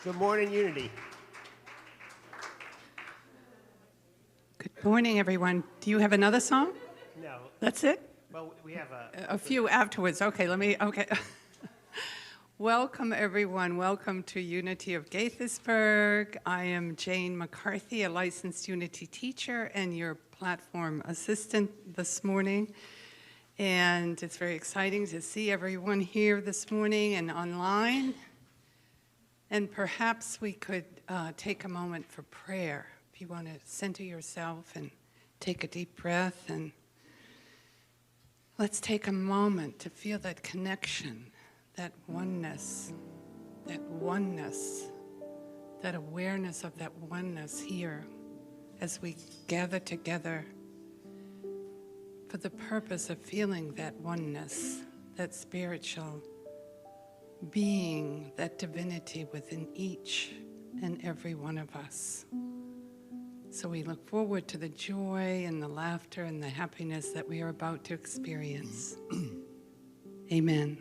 Good morning, Unity. Good morning, everyone. Do you have another song? No. That's it? Well, we have A few afterwards. Okay. Welcome, everyone. Welcome to Unity of Gaithersburg. I am Jane McCarthy, a licensed Unity teacher and your platform assistant this morning. And it's very exciting to see everyone here this morning and online. And perhaps we could take a moment for prayer. If you want to center yourself and take a deep breath, and let's take a moment to feel that connection, that oneness, that awareness of that oneness here as we gather together for the purpose of feeling that oneness, that spiritual being, that divinity within each and every one of us. So we look forward to the joy and the laughter and the happiness that we are about to experience. Amen.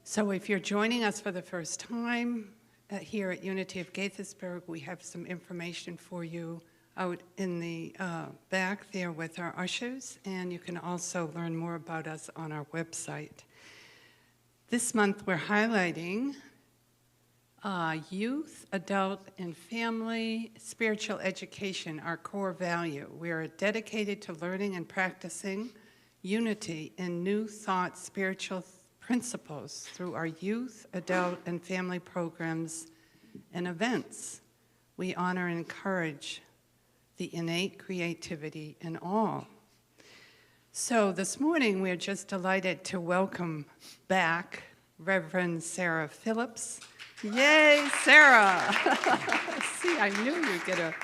So if you're joining us for the first time here at Unity of Gaithersburg, we have some information for you out in the back there with our ushers, and you can also learn more about us on our website. This month we're highlighting youth, adult, and family spiritual education, our core value. We are dedicated to learning and practicing unity in new thought spiritual principles through our youth, adult, and family programs and events. We honor and encourage the innate creativity in all. So this morning, we're just delighted to welcome back Reverend Sarah Phillips. Yay, Sarah! See, I knew you'd get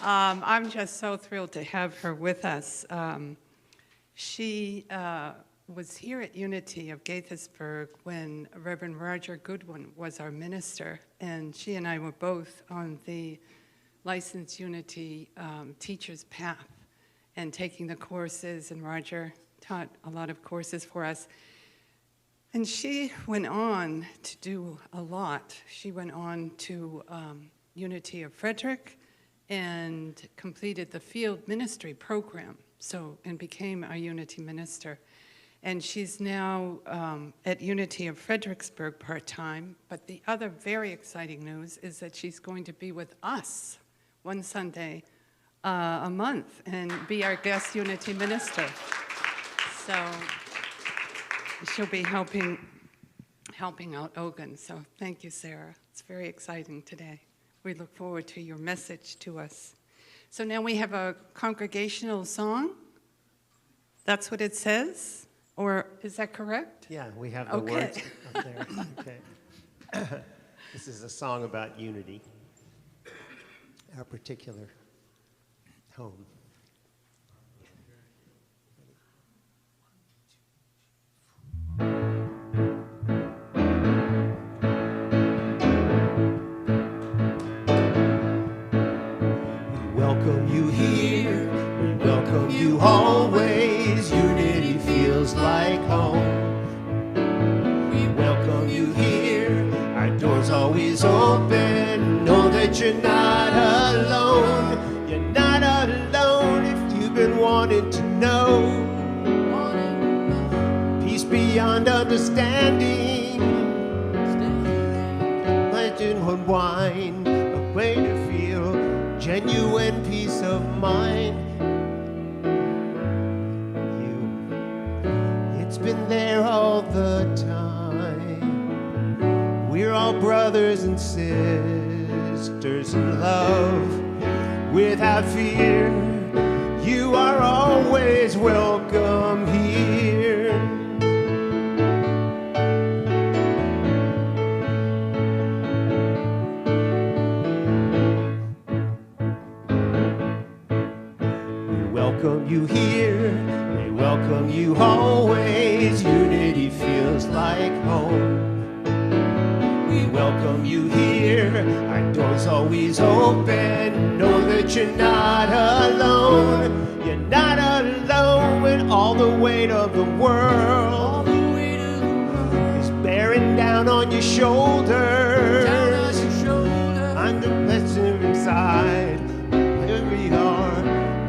I'm just so thrilled to have her with us. She was here at Unity of Gaithersburg when Reverend Roger Goodwin was our minister, and she and I were both on the licensed Unity teacher's path and taking the courses, and Roger taught a lot of courses for us. And she went on to do a lot. She went on to Unity of Frederick and completed the field ministry program, and became our Unity minister. And she's now at Unity of Fredericksburg part-time, but the other very exciting news is that she's going to be with us one Sunday a month and be our guest Unity minister. So she'll be helping out Ogun. So thank you, Sarah. It's very exciting today. We look forward to your message to us. So now we have a congregational song. That's what it says? Or is that correct? Yeah, we have the words up there. Okay. This is a song about unity, our particular home. We welcome you here, we welcome you always. Unity feels like home. We welcome you here, our doors always open. Know that you're not alone. You're not alone if you've been wanting to know. Peace beyond understanding. Legend unwind, a way to feel genuine peace of mind. It's been there all the time. We're all brothers and sisters in love. Without fear, you are always welcome here. We welcome you here, we welcome you always. Unity feels like home. We welcome you here, our doors always open. Know that you're not alone. You're not alone when all the weight of the world is bearing down on your shoulders.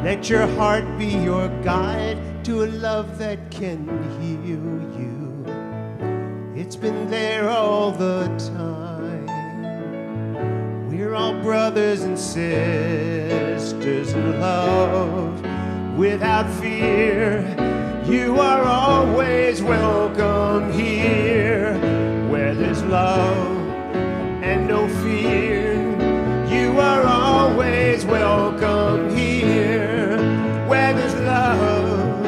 Let your heart be your guide to a love that can heal you. It's been there all the time. We're all brothers and sisters in love without fear. You are always welcome here, where there's love and no fear. You are always welcome here, where there's love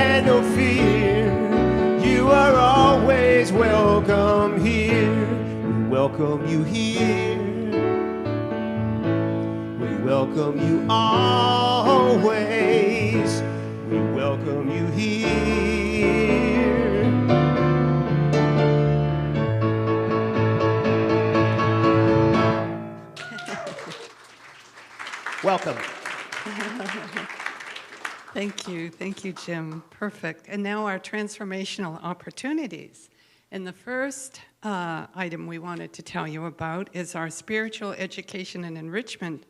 and no fear. You are always welcome here. We welcome you here. We welcome you always. We welcome you here. Welcome. Thank you, Jim. Perfect. And now our transformational opportunities. And the first item we wanted to tell you about is our spiritual education and enrichment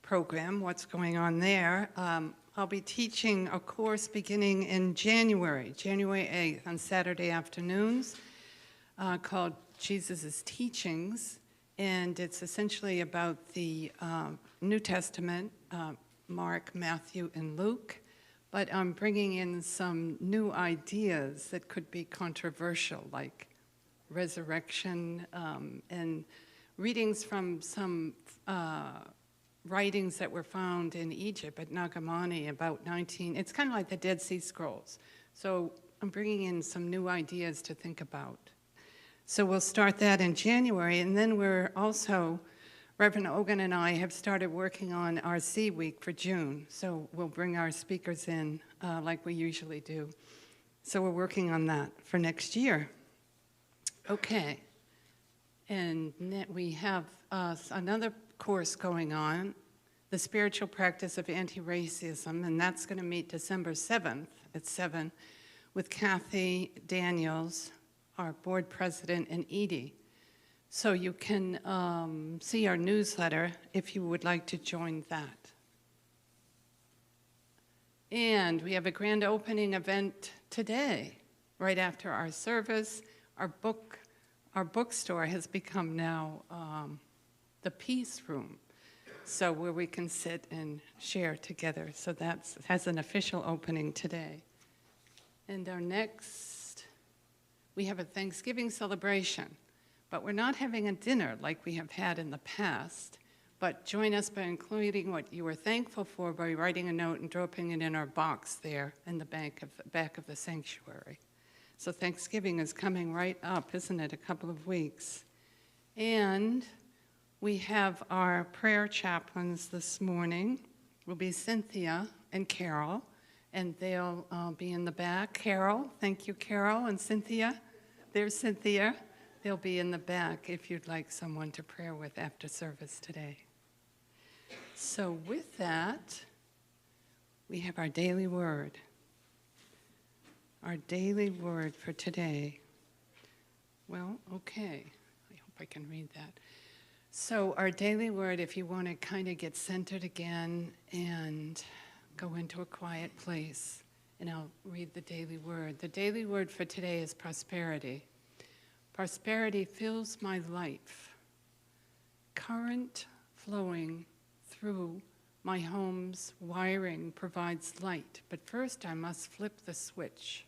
program, what's going on there. I'll be teaching a course beginning in January 8th on Saturday afternoons called Jesus' Teachings. And it's essentially about the New Testament, Mark, Matthew, and Luke. But I'm bringing in some new ideas that could be controversial, like resurrection and readings from some writings that were found in Egypt at Nagamani about it's kind of like the Dead Sea Scrolls. So I'm bringing in some new ideas to think about. So we'll start that in January, and then we're also, Reverend Ogan and I have started working on our C Week for June. So we'll bring our speakers in like we usually do. So we're working on that for next year. Okay. And we have another course going on, the Spiritual Practice of Anti-Racism, and that's going to meet December 7th at 7 with Kathy Daniels, our board president, and Edie. So you can see our newsletter if you would like to join that. And we have a grand opening event today, right after our service. Our bookstore has become now the Peace Room, so where we can sit and share together. So that has an official opening today. And our next, we have a Thanksgiving celebration, but we're not having a dinner like we have had in the past. But join us by including what you were thankful for by writing a note and dropping it in our back there in the back of the sanctuary. So Thanksgiving is coming right up, isn't it? A couple of weeks. And we have our prayer chaplains this morning. Will be Cynthia and Carol, and they'll be in the back. Carol, thank you, Carol, and Cynthia. There's Cynthia. They'll be in the back if you'd like someone to pray with after service today. So with that, we have our daily word. Our daily word for today. Well, okay. I hope I can read that. So our daily word, if you want to kind of get centered again and go into a quiet place, and I'll read the daily word. The daily word for today is prosperity. Prosperity fills my life. Current flowing through my home's wiring provides light, but first I must flip the switch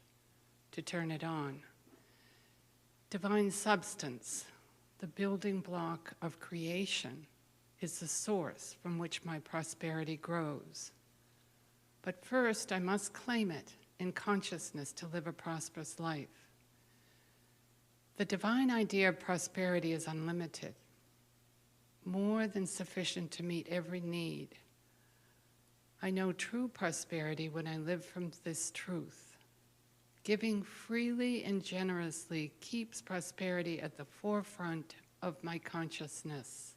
to turn it on. Divine substance, the building block of creation, is the source from which my prosperity grows. But first I must claim it in consciousness to live a prosperous life. The divine idea of prosperity is unlimited, more than sufficient to meet every need. I know true prosperity when I live from this truth. Giving freely and generously keeps prosperity at the forefront of my consciousness.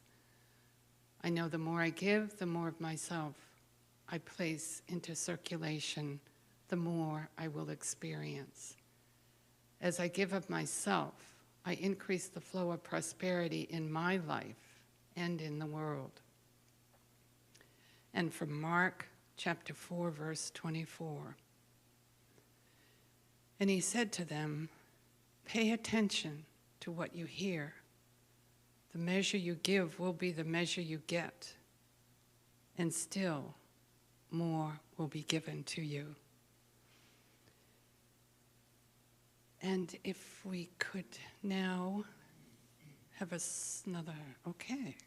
I know the more I give, the more of myself I place into circulation, the more I will experience. As I give of myself, I increase the flow of prosperity in my life and in the world. And from Mark chapter 4, verse 24. And he said to them, "Pay attention to what you hear. The measure you give will be the measure you get, and still more will be given to you." And if we could now have another, okay.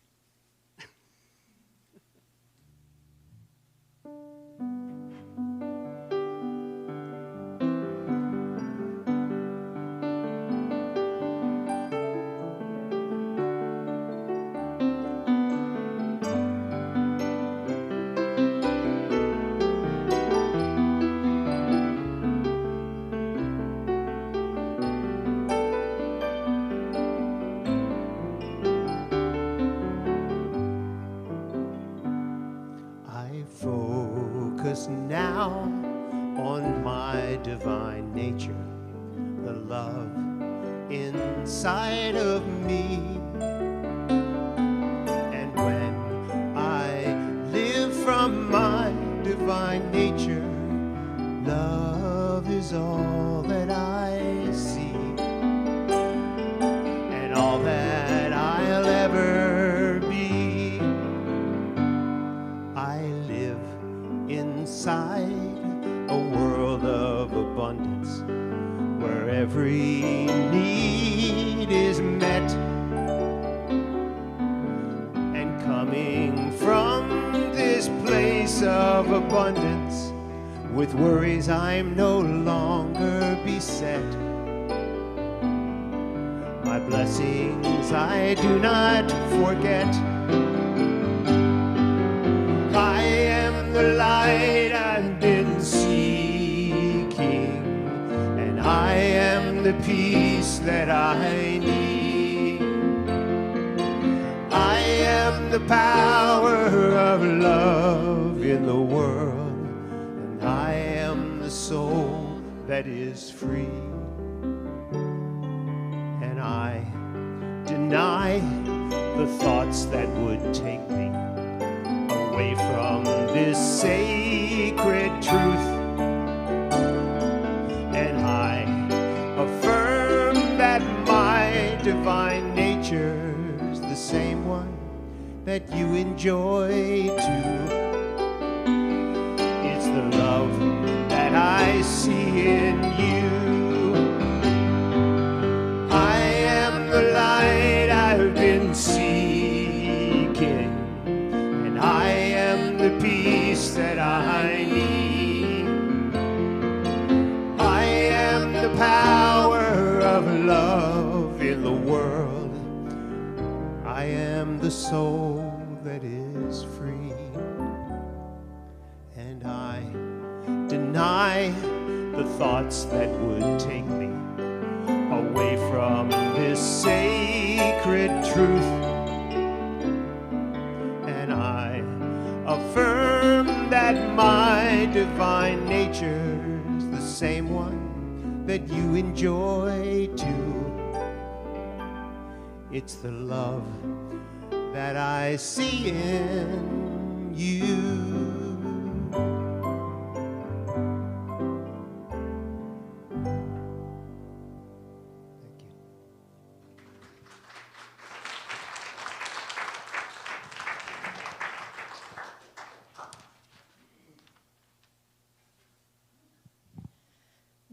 Focus now on my divine nature, the love inside of me. And when I live from my divine nature, love is all that I see, and all that I'll ever be. I live inside a world of abundance, where every need is met, and coming from this place of abundance, with worries I'm no longer beset. My blessings I do not forget. I am the light I've been seeking, and I am the peace that I need. I am the power of love in the world, and I am the soul that is free. And I deny the thoughts that would take me away from this sacred truth, and I affirm that my divine nature's the same one that you enjoy too. It's the love that I see in you. I am the light I've been seeking, and I am the peace that I need. I am the power of love in the world. I am the soul that is free. And I deny the thoughts that would take me away from this sacred truth, and I affirm that my divine nature's the same one that you enjoy too. It's the love that I see in you.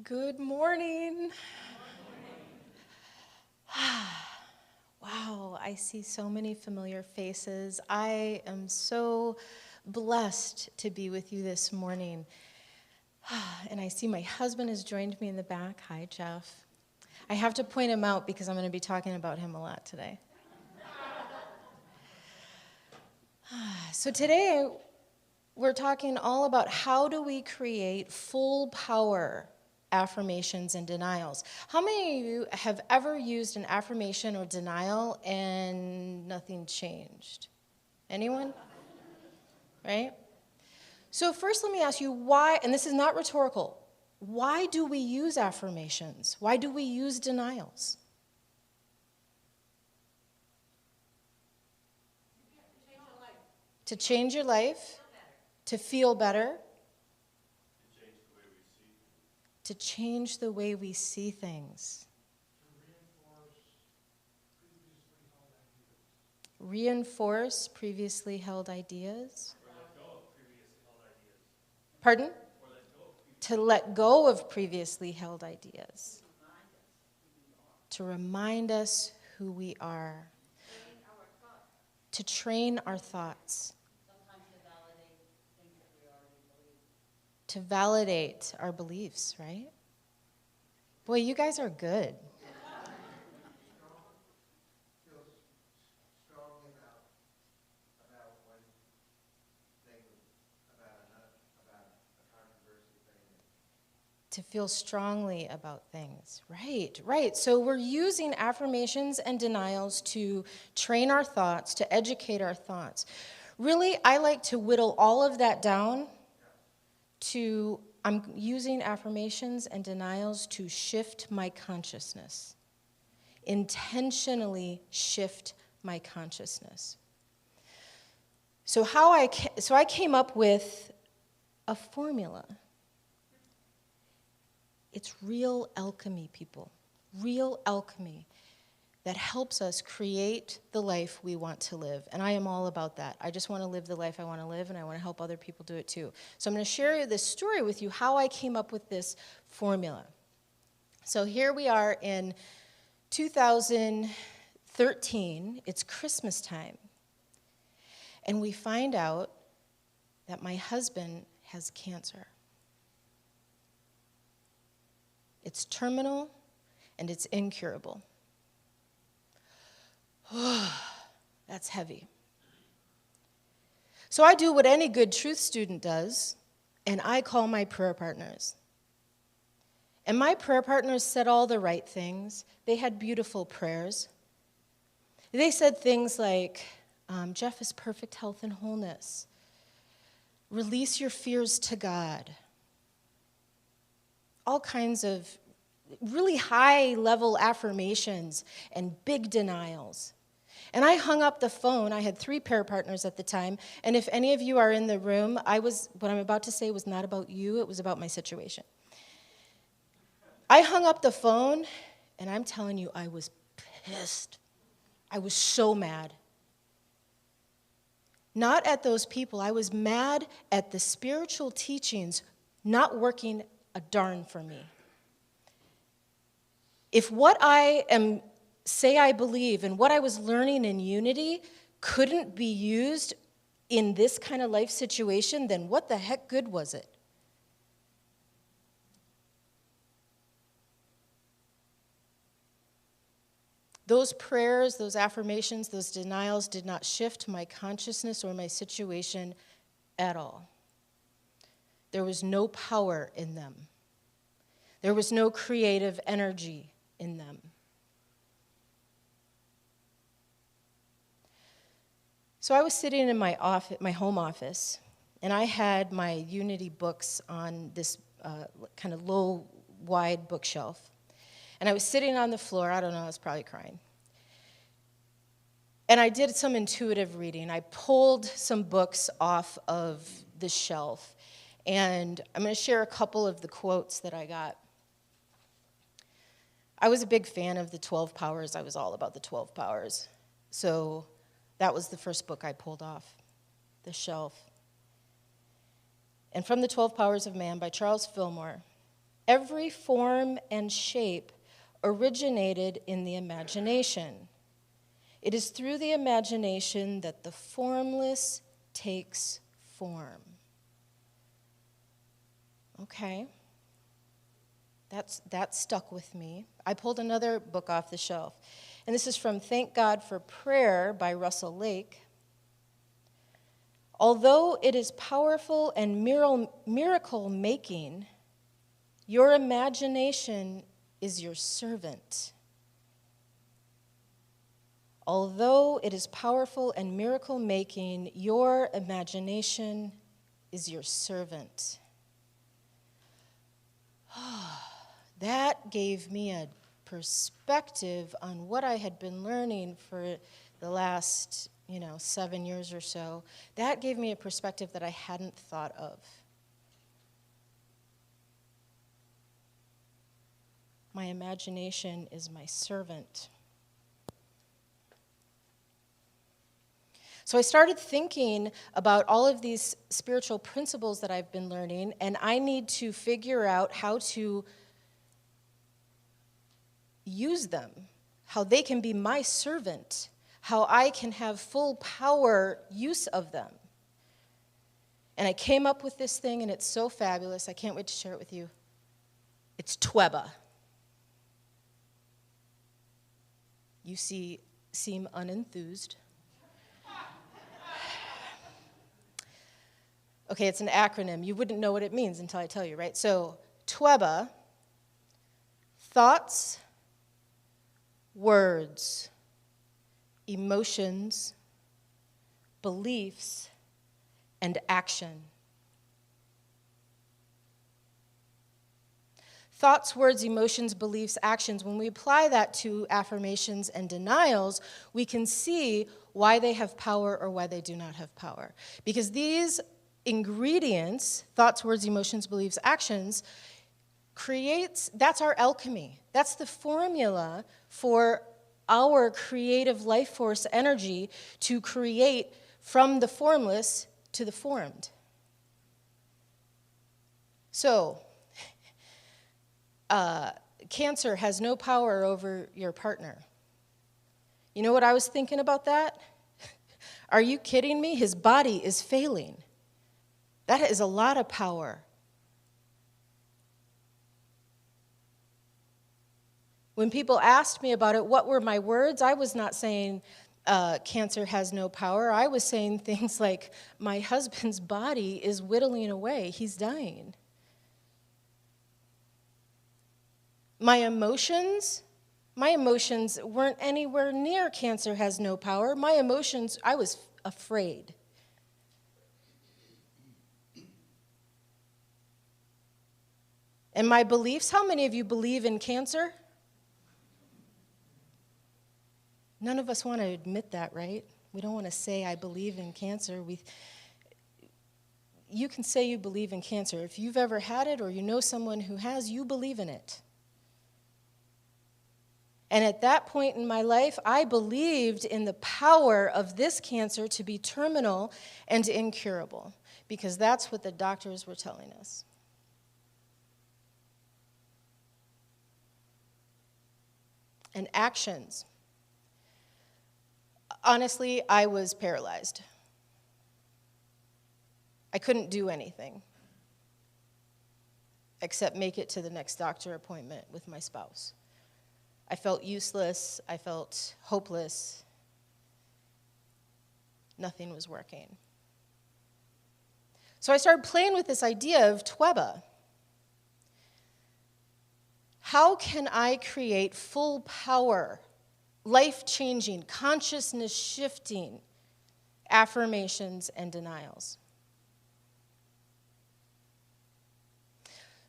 Good morning. Wow, I see so many familiar faces. I am so blessed to be with you this morning. And I see my husband has joined me in the back. Hi, Jeff. I have to point him out because I'm going to be talking about him a lot today. So today, we're talking all about how do we create full power affirmations and denials. How many of you have ever used an affirmation or denial and nothing changed? Anyone? Right? So first let me ask you why, and this is not rhetorical, why do we use affirmations? Why do we use denials? To change your life? To feel better? To change the way we see things. Reinforce previously held ideas. Pardon? To let go of previously held ideas. To remind us who we are. To train our thoughts. To validate our beliefs, right? Boy, you guys are good. Feel strongly about one thing, about a controversial thing. To feel strongly about things. Right. So we're using affirmations and denials to train our thoughts, to educate our thoughts. Really, I like to whittle all of that down to I'm using affirmations and denials to shift my consciousness. Intentionally shift my consciousness. So I came up with a formula. It's real alchemy, people. Real alchemy that helps us create the life we want to live. And I am all about that. I just want to live the life I want to live, and I want to help other people do it too. So I'm going to share this story with you, how I came up with this formula. So here we are in 2013. It's Christmas time. And we find out that my husband has cancer. It's terminal, and it's incurable. That's heavy. So I do what any good truth student does, and I call my prayer partners. And my prayer partners said all the right things. They had beautiful prayers. They said things like, Jeff is perfect health and wholeness. Release your fears to God. All kinds of really high-level affirmations and big denials. And I hung up the phone. I had 3 prayer partners at the time. And if any of you are in the room, what I'm about to say was not about you. It was about my situation. I hung up the phone, and I'm telling you, I was pissed. I was so mad. Not at those people. I was mad at the spiritual teachings not working a darn for me. If what I say I believe and what I was learning in Unity couldn't be used in this kind of life situation, then what the heck good was it? Those prayers, those affirmations, those denials did not shift my consciousness or my situation at all. There was no power in them. There was no creative energy in them. So I was sitting in my home office, and I had my Unity books on this kind of low, wide bookshelf. And I was sitting on the floor. I don't know, I was probably crying. And I did some intuitive reading. I pulled some books off of the shelf. And I'm going to share a couple of the quotes that I got. I was a big fan of the 12 Powers. I was all about the 12 Powers. So that was the first book I pulled off the shelf. And from the 12 Powers of Man by Charles Fillmore, every form and shape originated in the imagination. It is through the imagination that the formless takes form. Okay. That stuck with me. I pulled another book off the shelf. And this is from Thank God for Prayer by Russell Lake. Although it is powerful and miracle-making, your imagination is your servant. Although it is powerful and miracle-making, your imagination is your servant. That gave me a perspective on what I had been learning for the last, 7 years or so, that gave me a perspective that I hadn't thought of. My imagination is my servant. So I started thinking about all of these spiritual principles that I've been learning, and I need to figure out how to use them, how they can be my servant, how I can have full power use of them. And I came up with this thing, and it's so fabulous. I can't wait to share it with you. It's TWEBA. You seem unenthused. Okay, it's an acronym. You wouldn't know what it means until I tell you, right? So, TWEBA, thoughts, words, emotions, beliefs, and action. Thoughts, words, emotions, beliefs, actions. When we apply that to affirmations and denials, we can see why they have power or why they do not have power. Because these ingredients, thoughts, words, emotions, beliefs, actions, that's our alchemy. That's the formula for our creative life force energy to create from the formless to the formed. So, Cancer has no power over your partner. You know what I was thinking about that? Are you kidding me? His body is failing. That is a lot of power. When people asked me about it, what were my words? I was not saying Cancer has no power. I was saying things like, my husband's body is whittling away. He's dying. My emotions weren't anywhere near Cancer has no power. My emotions, I was afraid. And my beliefs, how many of you believe in Cancer? None of us want to admit that, right? We don't want to say, I believe in Cancer. You can say you believe in Cancer. If you've ever had it or you know someone who has, you believe in it. And at that point in my life, I believed in the power of this cancer to be terminal and incurable, because that's what the doctors were telling us. And actions. Honestly, I was paralyzed. I couldn't do anything except make it to the next doctor appointment with my spouse. I felt useless. I felt hopeless. Nothing was working. So I started playing with this idea of TWEBA. How can I create full power, life-changing, consciousness-shifting affirmations and denials?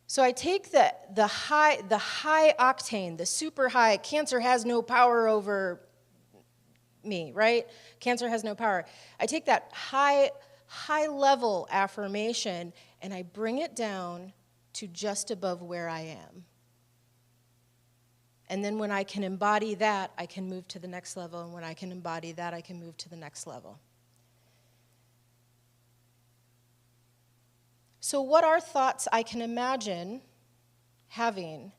So I take the high octane, the super high, Cancer has no power over me, right? Cancer has no power. I take that high level affirmation and I bring it down to just above where I am. And then when I can embody that, I can move to the next level. And when I can embody that, I can move to the next level. So what are thoughts I can imagine having?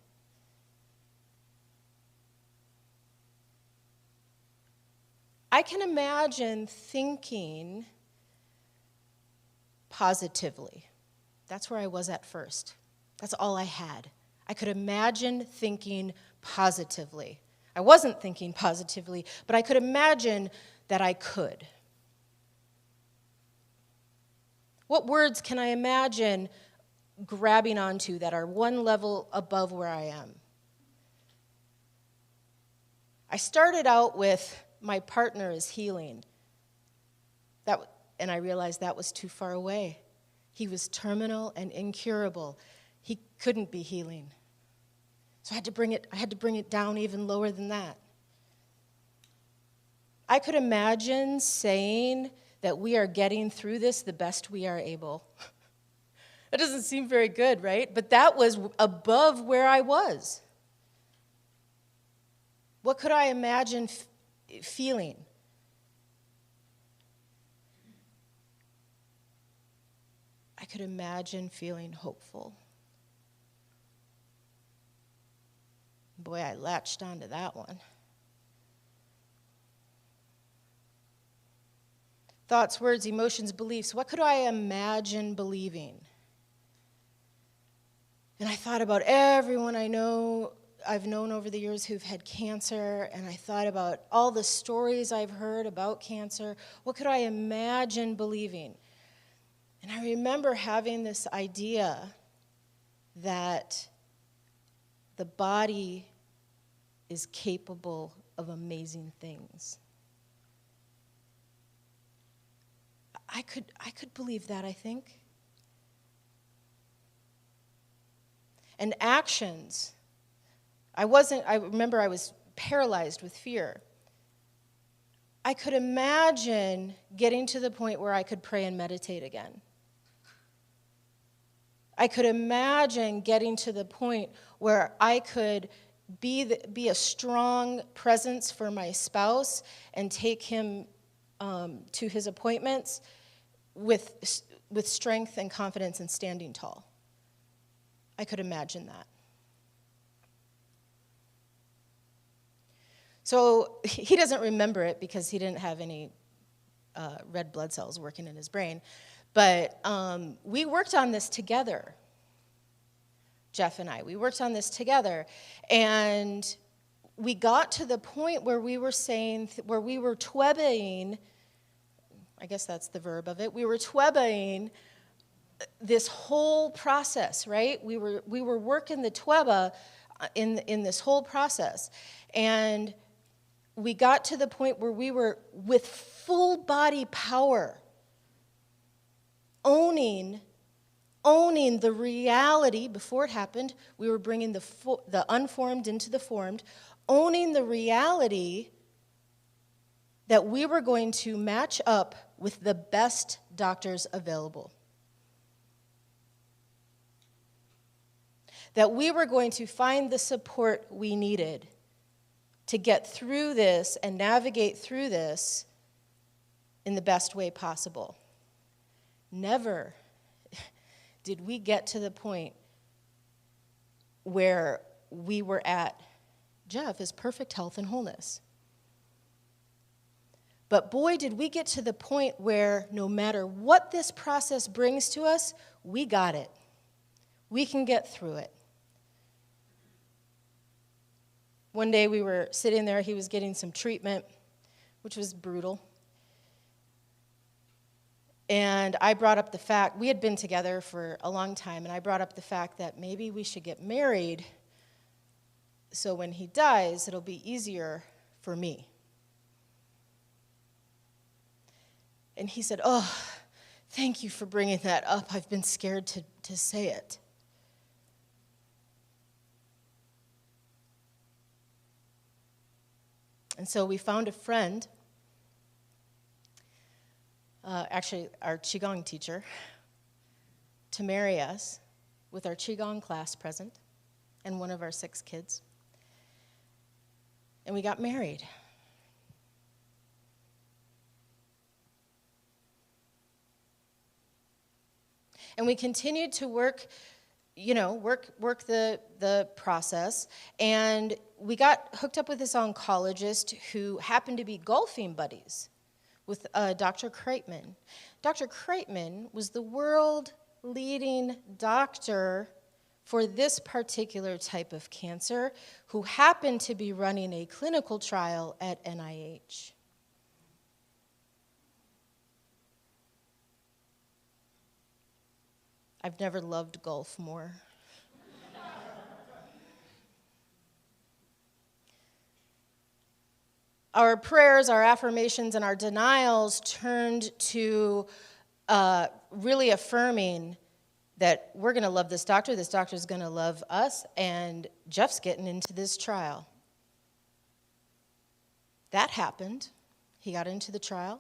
I can imagine thinking positively. That's where I was at first. That's all I had. I could imagine thinking positively. I wasn't thinking positively, but I could imagine that I could. What words can I imagine grabbing onto that are one level above where I am? I started out with, my partner is healing. And I realized that was too far away. He was terminal and incurable. He couldn't be healing. So I had to bring it down even lower than that. I could imagine saying that we are getting through this the best we are able. That doesn't seem very good, right? But that was above where I was. What could I imagine feeling? I could imagine feeling hopeful. Boy, I latched onto that one. Thoughts, words, emotions, beliefs. What could I imagine believing? And I thought about everyone I've known over the years who've had cancer, and I thought about all the stories I've heard about cancer. What could I imagine believing? And I remember having this idea that the body is capable of amazing things. I could believe that, I think. And actions. I remember I was paralyzed with fear. I could imagine getting to the point where I could pray and meditate again. I could imagine getting to the point where I could be a strong presence for my spouse and take him to his appointments with strength and confidence and standing tall. I could imagine that. So he doesn't remember it because he didn't have any red blood cells working in his brain. But we worked on this together, Jeff and I. We worked on this together. And we got to the point where we were twebbing, I guess that's the verb of it. We were twebbing this whole process, right? We were working the tweba in this whole process. And we got to the point where we were, with full body power, owning the reality. Before it happened, we were bringing the unformed into the formed, owning the reality that we were going to match up with the best doctors available. That we were going to find the support we needed to get through this and navigate through this in the best way possible. Never did we get to the point where we were at, Jeff is perfect health and wholeness. But boy, did we get to the point where no matter what this process brings to us, we got it. We can get through it. One day we were sitting there, he was getting some treatment, which was brutal. And I brought up the fact, we had been together for a long time, and I brought up the fact that maybe we should get married so when he dies, it'll be easier for me. And he said, "Oh, thank you for bringing that up. I've been scared to say it." And so we found a friend, actually our Qigong teacher, to marry us with our Qigong class present and one of our 6 kids. And we got married. And we continued to work the process. And we got hooked up with this oncologist who happened to be golfing buddies with Dr. Kreitman. Dr. Kreitman was the world-leading doctor for this particular type of cancer, who happened to be running a clinical trial at NIH. I've never loved golf more. Our prayers, our affirmations, and our denials turned to really affirming that we're going to love this doctor's going to love us, and Jeff's getting into this trial. That happened. He got into the trial.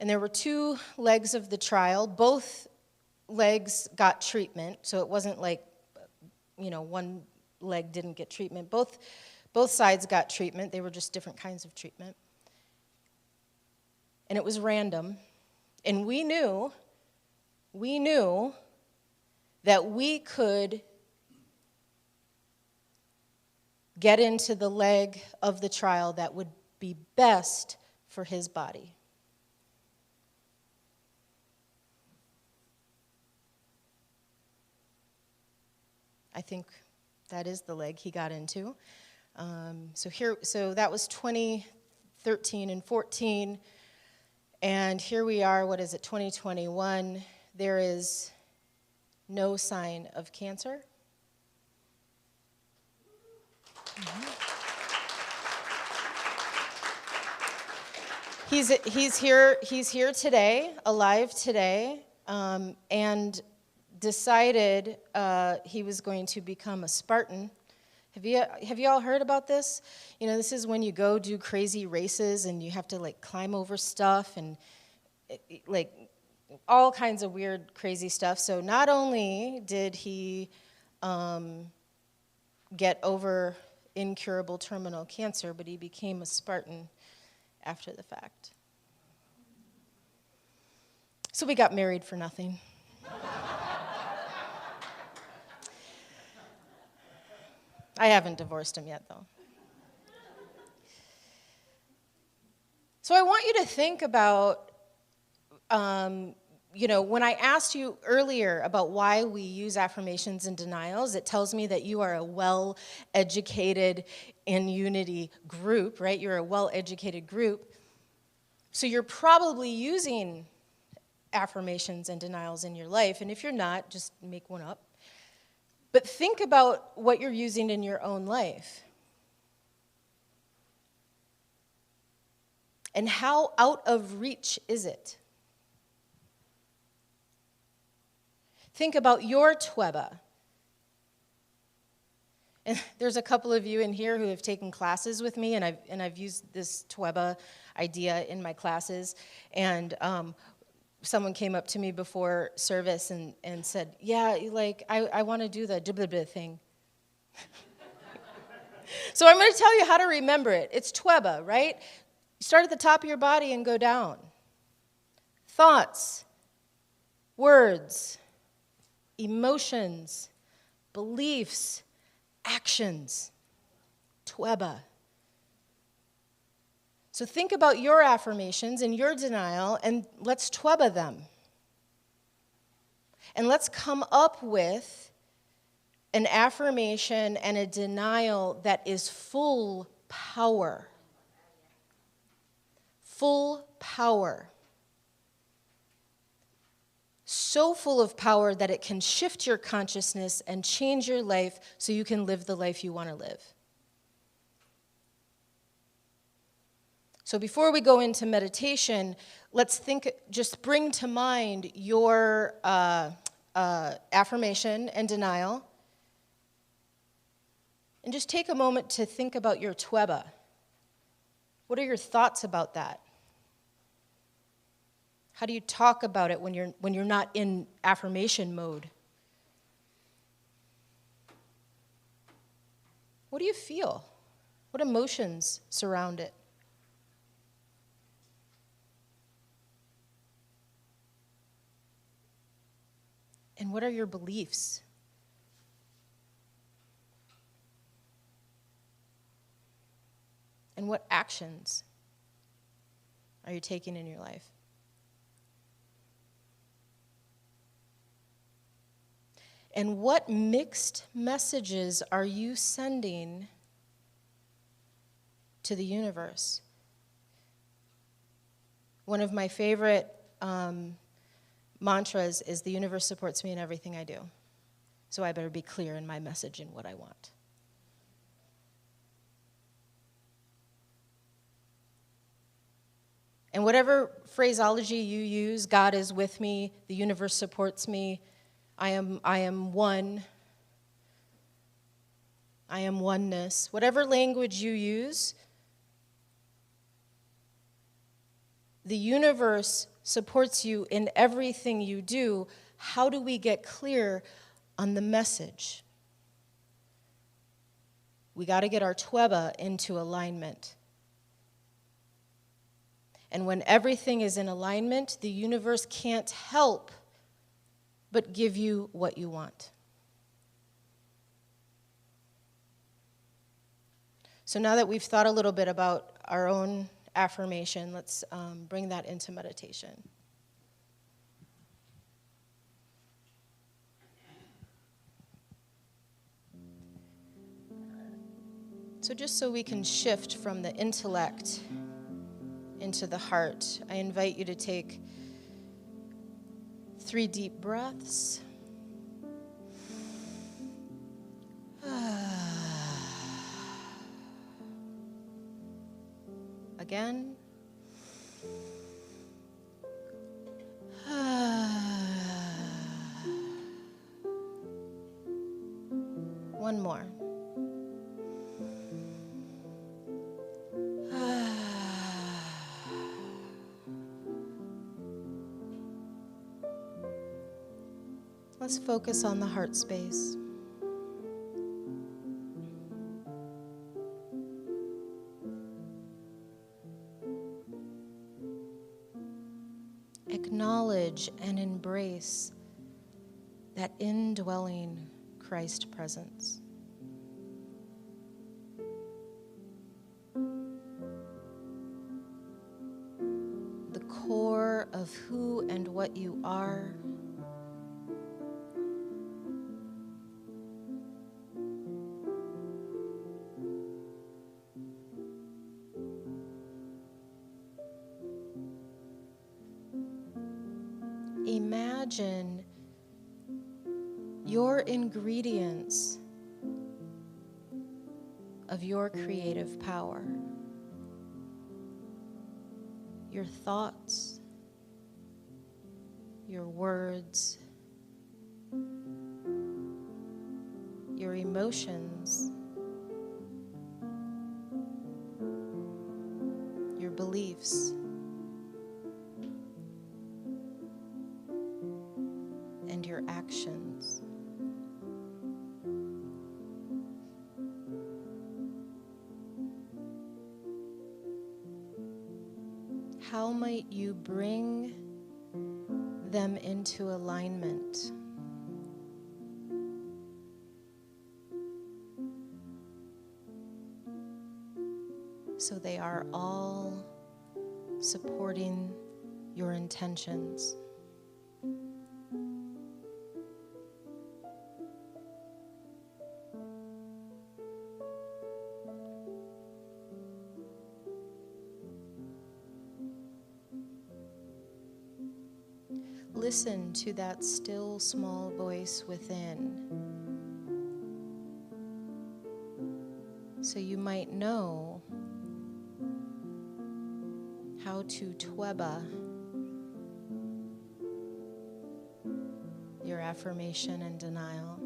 And there were 2 legs of the trial. Both legs got treatment, so it wasn't like, one leg didn't get treatment. Both sides got treatment. They were just different kinds of treatment. And it was random. And we knew that we could get into the leg of the trial that would be best for his body. I think that is the leg he got into. So that was 2013 and 14, and here we are. 2021? There is no sign of cancer. He's here today, alive today, and decided he was going to become a Spartan. Have you all heard about this? This is when you go do crazy races and you have to climb over stuff and all kinds of weird, crazy stuff. So not only did he get over incurable terminal cancer, but he became a Spartan after the fact. So we got married for nothing. I haven't divorced him yet, though. So I want you to think about, when I asked you earlier about why we use affirmations and denials, it tells me that you are a well-educated in unity group, right? You're a well-educated group. So you're probably using affirmations and denials in your life, and if you're not, just make one up. But think about what you're using in your own life. And how out of reach is it? Think about your TWEBA. And there's a couple of you in here who have taken classes with me, and I've used this TWEBA idea in my classes. And someone came up to me before service and said, yeah, I want to do the blah thing. So I'm going to tell you how to remember it. It's TWEBA, right? Start at the top of your body and go down. Thoughts, words, emotions, beliefs, actions. TWEBA. So think about your affirmations and your denial, and let's TWEBA them. And let's come up with an affirmation and a denial that is full power. Full power. So full of power that it can shift your consciousness and change your life so you can live the life you want to live. So before we go into meditation, let's just bring to mind your affirmation and denial. And just take a moment to think about your TWEBA. What are your thoughts about that? How do you talk about it when you're not in affirmation mode? What do you feel? What emotions surround it? And what are your beliefs? And what actions are you taking in your life? And what mixed messages are you sending to the universe? One of my favorite mantras is, the universe supports me in everything I do. So I better be clear in my message and what I want. And whatever phraseology you use, God is with me, the universe supports me, I am one, I am oneness. Whatever language you use, The universe supports you in everything you do. How do we get clear on the message? We got to get our tweba into alignment. And when everything is in alignment, the universe can't help but give you what you want. So now that we've thought a little bit about our own affirmation, let's bring that into meditation. So just so we can shift from the intellect into the heart, I invite you to take 3 deep breaths. Again. One more. Let's focus on the heart space. Acknowledge and embrace that indwelling Christ presence. The core of who and what you are. Imagine your ingredients of your creative power, your thoughts, your words, your emotions, your beliefs, and your actions. How might you bring them into alignment? So they are all supporting your intentions. Listen to that still small voice within, so you might know how to tweba your affirmation and denial.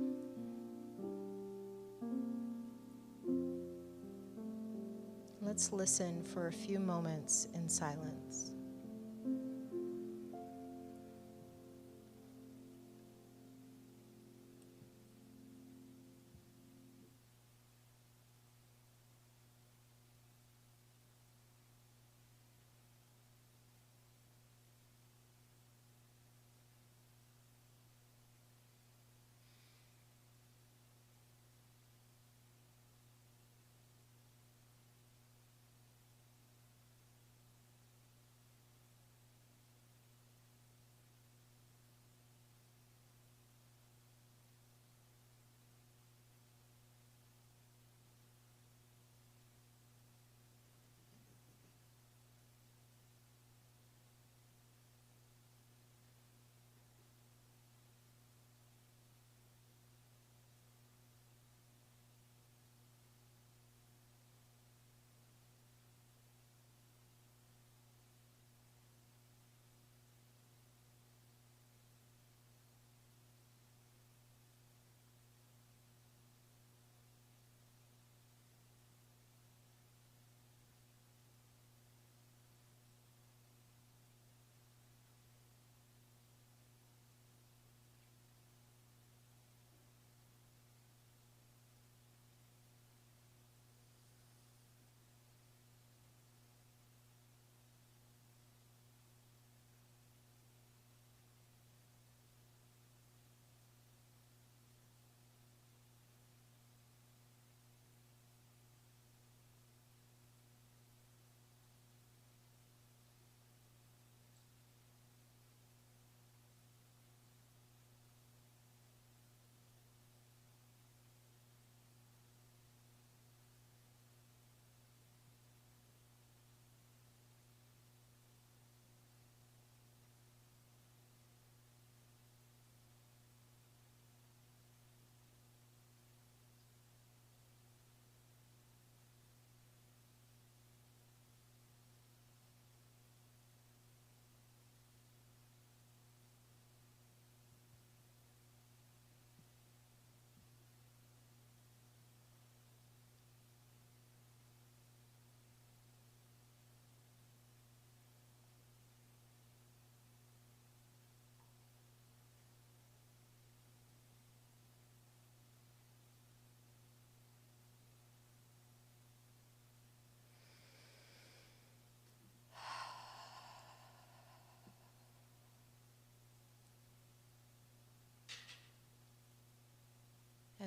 Let's listen for a few moments in silence.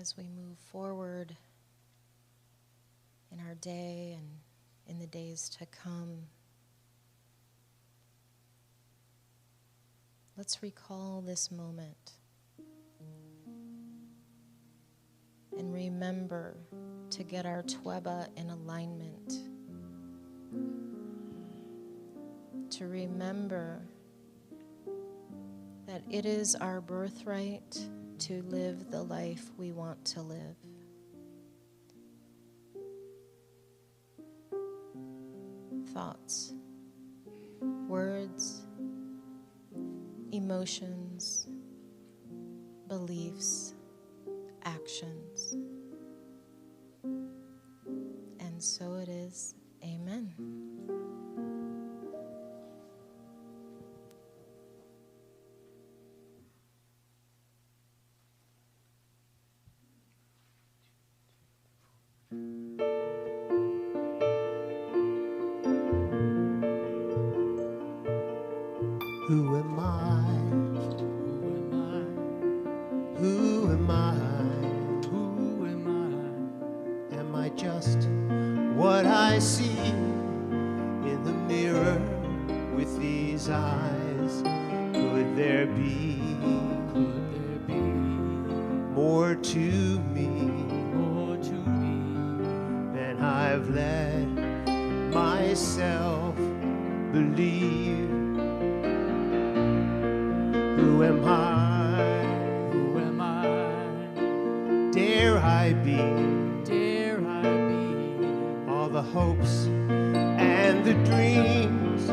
as we move forward in our day and in the days to come. Let's recall this moment and remember to get our Tweba in alignment. To remember that it is our birthright to live the life we want to live. Thoughts, words, emotions, beliefs, actions. And so it is. Amen. Who am I? Who am I? Who am I? Am I just what I see in the mirror with these eyes? Could there be more to me than I've let myself believe? Who am I? Who am I? Dare I be Dare I be all the hopes and the dreams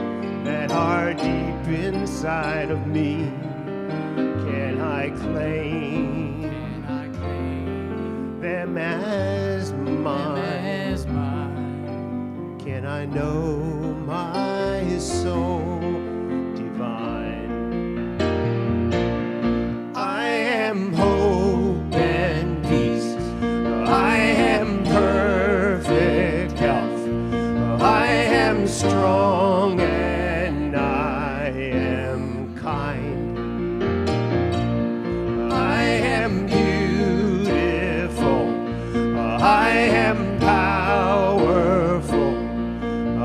that are deep inside of me? Can I claim them as mine? Can I know my soul divine? I am hope and peace. I am perfect health. I am strong and I am kind. I am beautiful. I am powerful.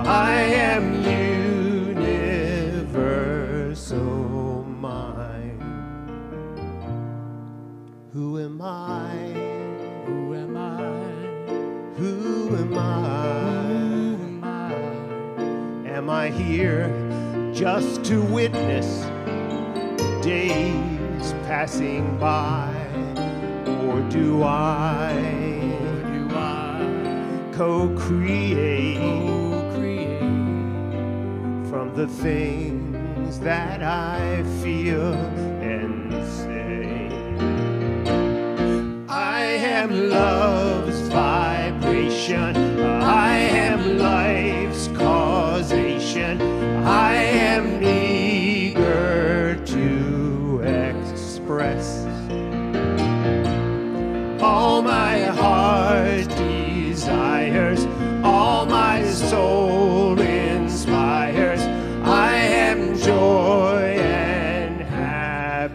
I am universal mine. Who am I? Who am I? Who am I? Who am I? Am I here just to witness days passing by? Or do I co-create from the things that I feel and say? I am love's vibration. I am life's causation. I am eager to express all my heart desires, all my soul inspires. I am joy and happiness.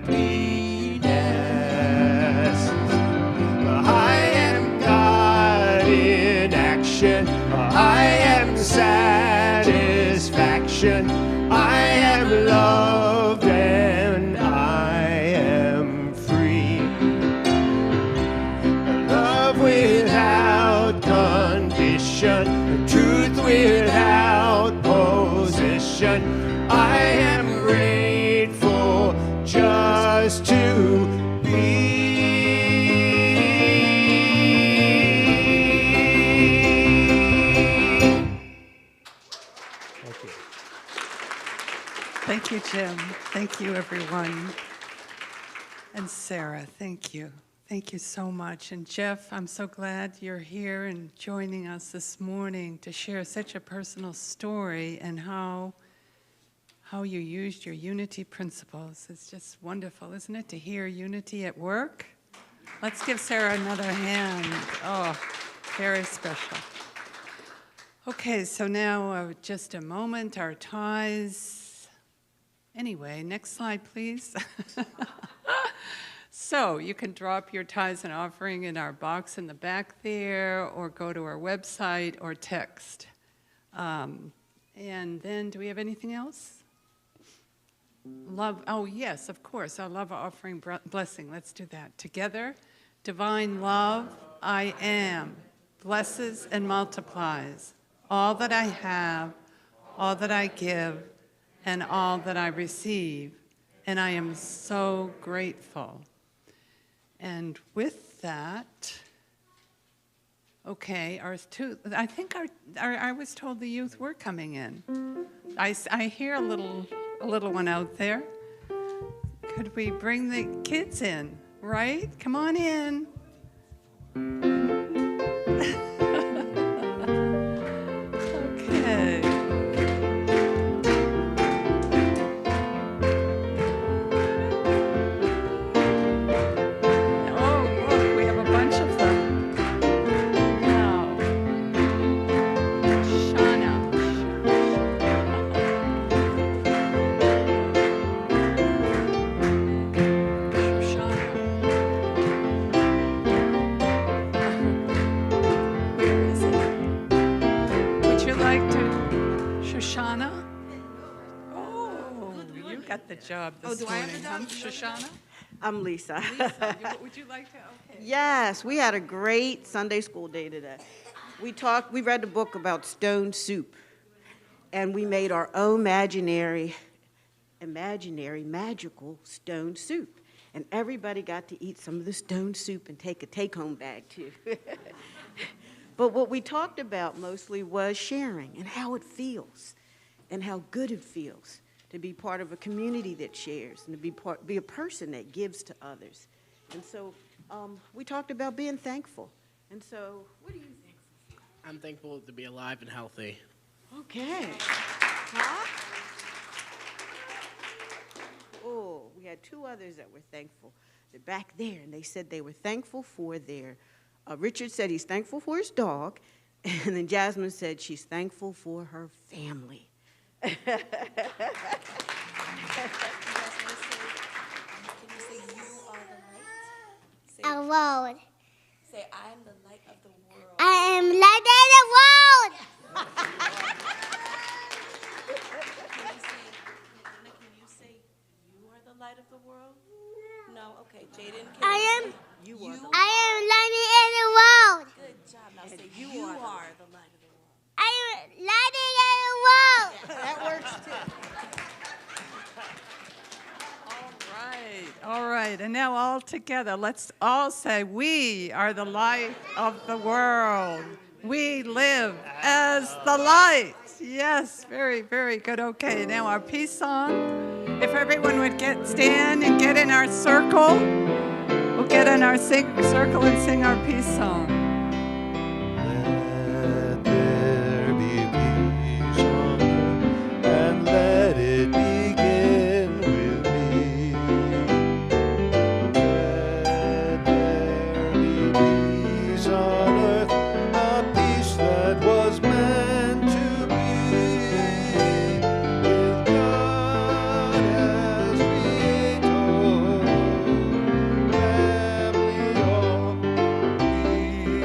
I am God in action. I am satisfaction. I am loved and I am free. Love without condition, truth without position. I am grateful just to be. Thank you. Thank you, Jim. Thank you, everyone. And Sarah, thank you. Thank you so much. And Jeff, I'm so glad you're here and joining us this morning to share such a personal story and how you used your unity principles. It's just wonderful, isn't it, to hear unity at work? Let's give Sarah another hand. Oh, very special. Okay, so now just a moment, our ties. Anyway, next slide, please. So you can drop your tithes and offering in our box in the back there, or go to our website, or text. And then, do we have anything else? Love, oh yes, of course, our love offering blessing. Let's do that. Together, divine love, I am, blesses and multiplies all that I have, all that I give, and all that I receive. And I am so grateful. And with that, okay, I think I was told the youth were coming in. I hear a little one out there. Could we bring the kids in, right? Come on in. Okay. Oh, look, we have a bunch of them. Now, Shauna. Where is it? Would you like to, Shoshana? Oh, you got the job this do I have morning, the huh, job? Shoshana? I'm Lisa. Would you like to? Okay. Yes, we had a great Sunday school day today. We read the book about stone soup, and we made our own imaginary, magical stone soup. And everybody got to eat some of the stone soup and take a take-home bag, too. But what we talked about mostly was sharing and how it feels and how good it feels to be part of a community that shares and to be a person that gives to others. And so we talked about being thankful. And so, what do you think? I'm thankful to be alive and healthy. Okay. Huh? Oh, we had two others that were thankful. They're back there, and they said they were thankful for their, Richard said he's thankful for his dog, and then Jasmine said she's thankful for her family. Can you say you are the light? Say, A world. say I am the light of the world. I am light of the world. Can you say you are the light of the world? No, okay. Jaden, can I you am. say you are the I am light of the world. Good job. Now say you are the light of the world. I am light of the world. That works, too. All right, and now all together, let's all say, we are the light of the world. We live as the light. Yes, very, very good. Okay, now our peace song. If everyone would stand and get in our circle, we'll get in our circle and sing our peace song. Let there be peace on earth, and let it begin with me. Let there be peace on earth, a peace that was meant to be, with God as we told, family all we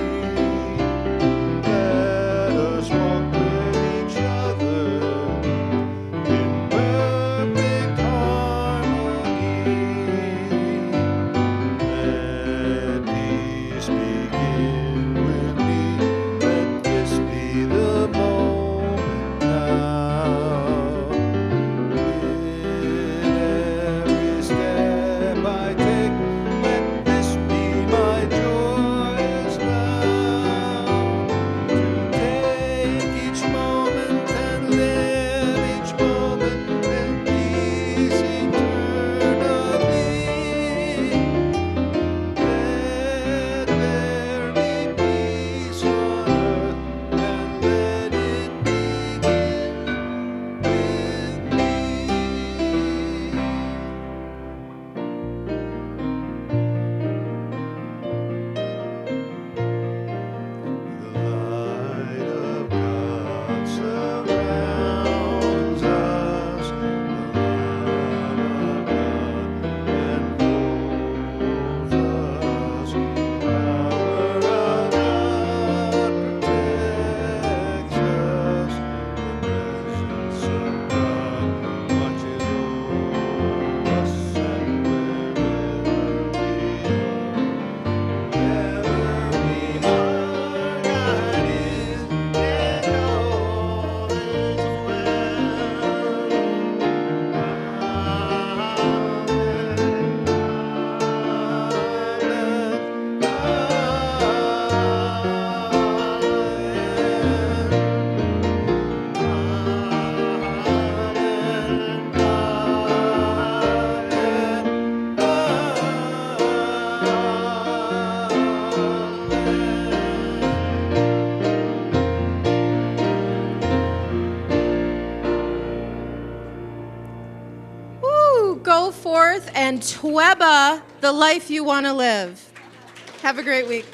forth and tweba the life you want to live. Have a great week.